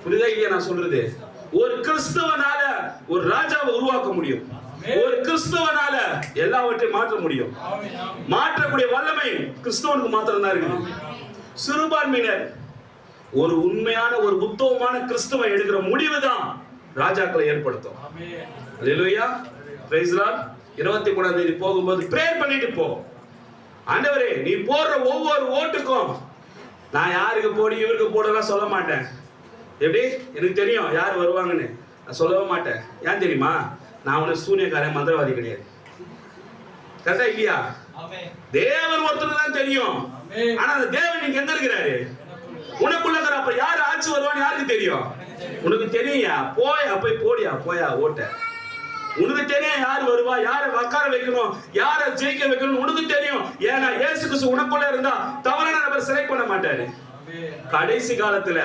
புரியுதா இல்லையா நான் சொல்றது? ஒரு கிறிஸ்தவனால ஒரு ராஜாவை உருவாக்க முடியும். ஒரு கிறிஸ்தவனால எல்லாவற்றையும் மாற்ற முடியும். மாற்றக்கூடிய வல்லமை கிறிஸ்தவனுக்கு மாத்திரம் தான் இருக்கு. சிறுபான்மையினர் ஒரு உண்மையான ஒரு உத்தமமான கிறிஸ்தவன் எடுக்கிற முடிவு தான் ராஜாக்களை ஏற்படுத்தும். அல்லேலூயா, பிரைஸ் லார்ட். 23ஆம் தேதி போகும்போது பிரேயர் பண்ணிட்டு போ. ஆண்டவரே, நீ போடுற ஒவ்வொரு ஓட்டுக்கும் நான் யாருக்கு போடு இவருக்கு போடலாம் சொல்ல மாட்டேன். எப்படி? எனக்கு தெரியும் யார் வருவாங்கன்னு, நான் சொல்லவே மாட்டேன். ஏன் தெரியுமா? நான் உனக்கு சூனியக்காரன் மந்திரவாதி கிடையாது. கரெக்டா இல்லையா? தேவன் ஒருத்தர் தான் தெரியும். ஆனா அந்த தேவன் நீங்க எங்க இருக்கிறாரு? உனக்குள்ள இருக்கிற. அப்ப யார் ஆட்சி வருவான்னு யாருக்கு தெரியும்? உனக்கு தெரியா? போயா, போய் போடியா, போயா ஓட்ட. உனக்கு தெரியும் யார் வருவா, யாரை உட்கார வைக்கணும், யாரை ஜெயிக்க வைக்கணும் உனக்கு தெரியும். ஏன்னா இயேசு கிறிஸ்து உனக்குள்ள இருந்தா தவறான நபர் செலக்ட் பண்ண மாட்டாரு. கடைசி காலத்துல